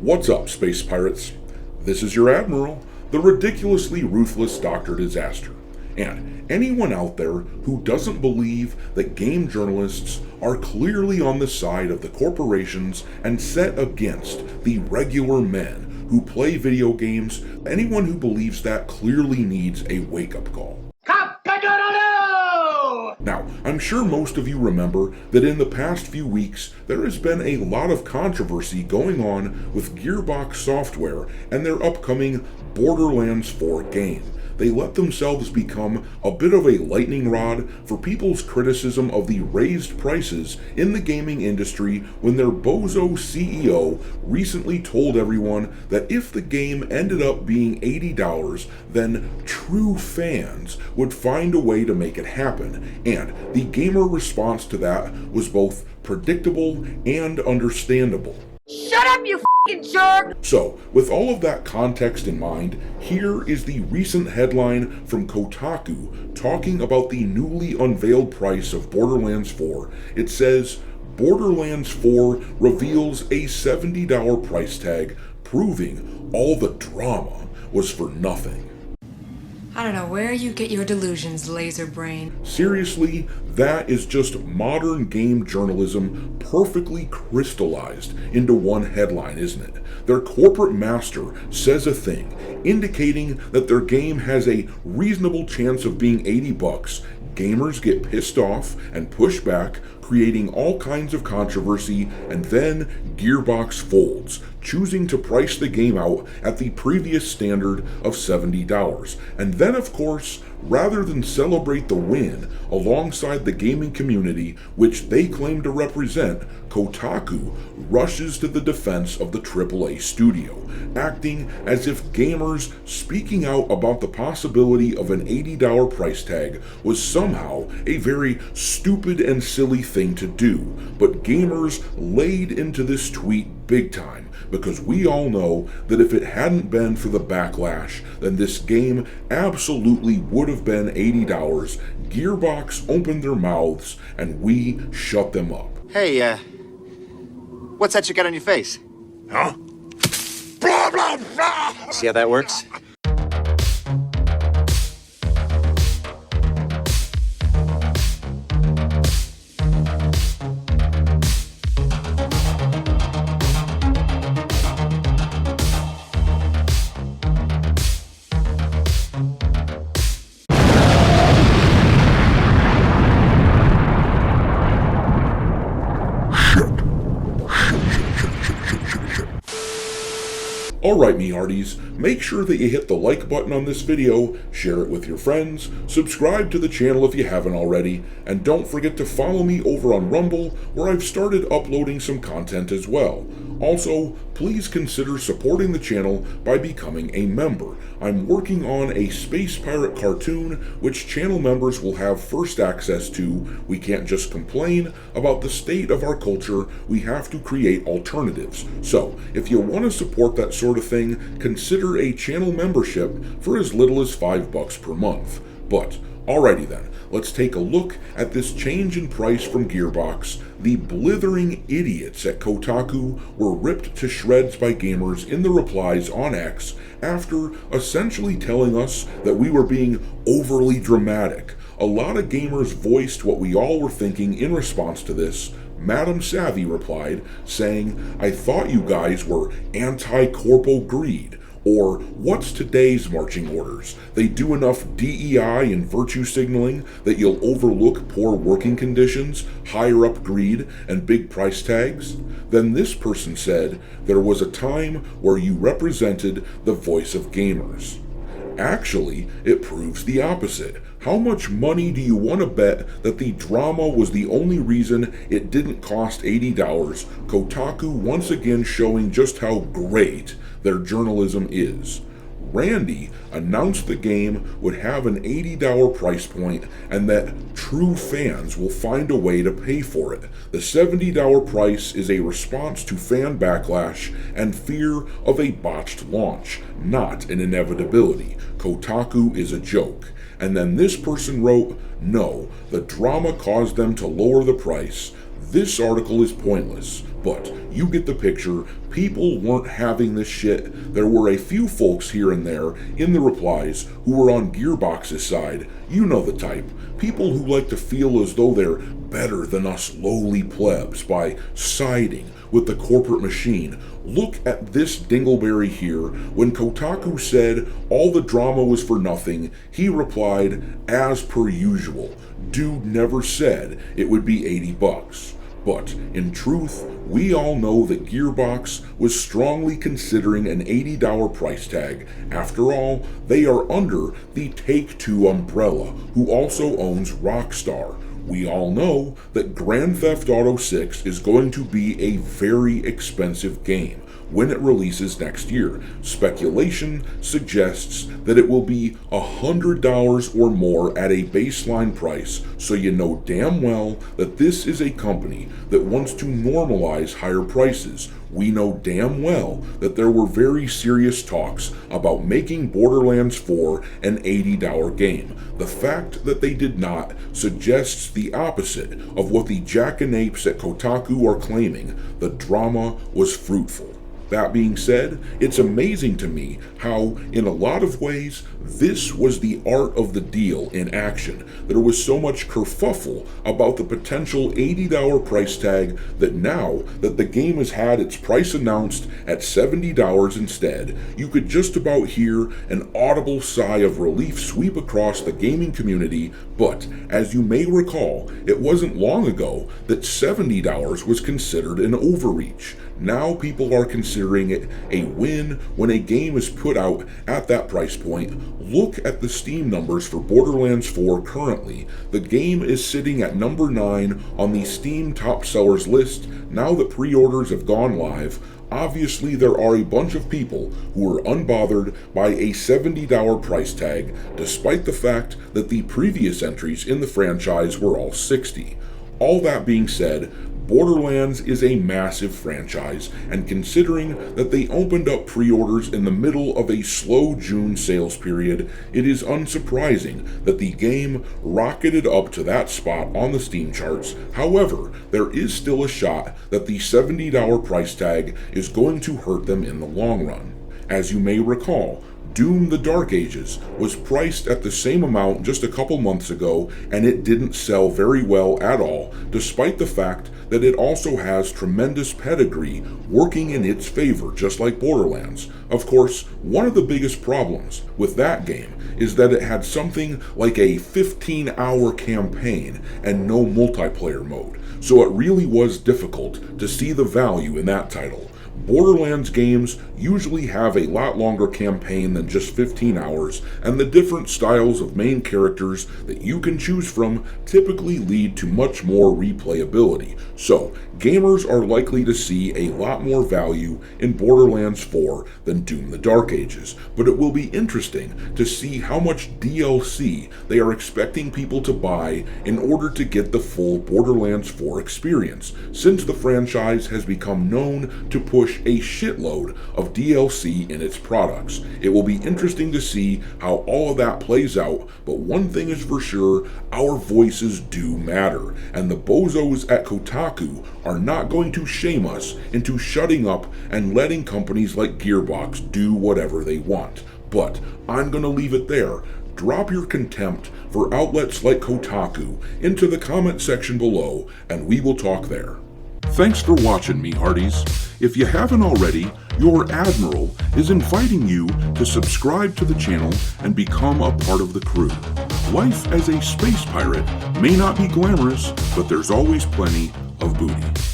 What's up, space pirates? This is your Admiral, the ridiculously ruthless Dr. Disaster. And anyone out there who doesn't believe that game journalists are clearly on the side of the corporations and set against the regular men who play video games, anyone who believes that clearly needs a wake-up call. Now, I'm sure most of you remember that in the past few weeks, there has been a lot of controversy going on with Gearbox Software and their upcoming Borderlands 4 game. They let themselves become a bit of a lightning rod for people's criticism of the raised prices in the gaming industry when their bozo CEO recently told everyone that if the game ended up being $80, then true fans would find a way to make it happen. And the gamer response to that was both predictable and understandable. Shut up, you f***ing jerk! So, with all of that context in mind, here is the recent headline from Kotaku talking about the newly unveiled price of Borderlands 4. It says, Borderlands 4 reveals a $70 price tag, proving all the drama was for nothing. I don't know where you get your delusions, laser brain. Seriously, that is just modern game journalism perfectly crystallized into one headline, isn't it? Their corporate master says a thing, indicating that their game has a reasonable chance of being $80. Gamers get pissed off and push back, creating all kinds of controversy, and then Gearbox folds, choosing to price the game out at the previous standard of $70. And then, of course, rather than celebrate the win alongside the gaming community, which they claim to represent, Kotaku rushes to the defense of the AAA studio, acting as if gamers speaking out about the possibility of an $80 price tag was somehow a very stupid and silly thing to do. But gamers laid into this tweet big time, because we all know that if it hadn't been for the backlash, then this game absolutely would have been $80. Gearbox opened their mouths and we shut them up. Hey, what's that you got on your face? Huh? Blah, blah, blah. See how that works? Alright, me hearties, make sure that you hit the like button on this video, share it with your friends, subscribe to the channel if you haven't already, and don't forget to follow me over on Rumble, where I've started uploading some content as well. Also, please consider supporting the channel by becoming a member. I'm working on a Space Pirate cartoon, which channel members will have first access to. We can't just complain about the state of our culture, we have to create alternatives. So, if you want to support that sort of thing, consider a channel membership for as little as $5 per month. But, alrighty then, let's take a look at this change in price from Gearbox. The blithering idiots at Kotaku were ripped to shreds by gamers in the replies on X after essentially telling us that we were being overly dramatic. A lot of gamers voiced what we all were thinking in response to this. Madam Savvy replied, saying, I thought you guys were anti-corpo greed. Or, what's today's marching orders? They do enough DEI and virtue signaling that you'll overlook poor working conditions, higher up greed, and big price tags? Then this person said, there was a time where you represented the voice of gamers. Actually, it proves the opposite. How much money do you want to bet that the drama was the only reason it didn't cost $80? Kotaku once again showing just how great their journalism is. Randy announced the game would have an $80 price point and that true fans will find a way to pay for it. The $70 price is a response to fan backlash and fear of a botched launch, not an inevitability. Kotaku is a joke. And then this person wrote, no, the drama caused them to lower the price. This article is pointless, but You get the picture. People weren't having this shit. There were a few folks here and there in the replies who were on Gearbox's side. You know the type. People who like to feel as though they're better than us lowly plebs by siding with the corporate machine. Look at this dingleberry here. When Kotaku said all the drama was for nothing, he replied, as per usual. Dude never said it would be $80. But in truth, we all know that Gearbox was strongly considering an $80 price tag. After all, they are under the Take-Two umbrella, who also owns Rockstar. We all know that Grand Theft Auto 6 is going to be a very expensive game when it releases next year. Speculation suggests that it will be $100 or more at a baseline price, so you know damn well that this is a company that wants to normalize higher prices. We know damn well that there were very serious talks about making Borderlands 4 an $80 game. The fact that they did not suggests the opposite of what the jackanapes at Kotaku are claiming. The drama was fruitful. That being said, it's amazing to me how, in a lot of ways, this was the art of the deal in action. There was so much kerfuffle about the potential $80 price tag that now that the game has had its price announced at $70 instead, you could just about hear an audible sigh of relief sweep across the gaming community. But, as you may recall, it wasn't long ago that $70 was considered an overreach. Now people are considering it a win when a game is put out at that price point. Look at the Steam numbers for Borderlands 4 currently. The game is sitting at number 9 on the Steam top sellers list now that pre-orders have gone live. Obviously, there are a bunch of people who are unbothered by a $70 price tag, despite the fact that the previous entries in the franchise were all $60. All that being said, Borderlands is a massive franchise, and considering that they opened up pre-orders in the middle of a slow June sales period, it is unsurprising that the game rocketed up to that spot on the Steam charts. However, there is still a shot that the $70 price tag is going to hurt them in the long run. As you may recall, Doom: The Dark Ages was priced at the same amount just a couple months ago, and it didn't sell very well at all, despite the fact that it also has tremendous pedigree working in its favor, just like Borderlands. Of course, one of the biggest problems with that game is that it had something like a 15-hour campaign and no multiplayer mode, so it really was difficult to see the value in that title. Borderlands games usually have a lot longer campaign than just 15 hours, and the different styles of main characters that you can choose from typically lead to much more replayability. So, gamers are likely to see a lot more value in Borderlands 4 than Doom: The Dark Ages, but it will be interesting to see how much DLC they are expecting people to buy in order to get the full Borderlands 4 experience, since the franchise has become known to push a shitload of DLC in its products. It will be interesting to see how all of that plays out, but one thing is for sure, our voices do matter, and the bozos at Kotaku are not going to shame us into shutting up and letting companies like Gearbox do whatever they want. But I'm going to leave it there. Drop your contempt for outlets like Kotaku into the comment section below, and we will talk there. Thanks for watching, me hearties. If you haven't already, your Admiral is inviting you to subscribe to the channel and become a part of the crew. Life as a space pirate may not be glamorous, but there's always plenty of booty.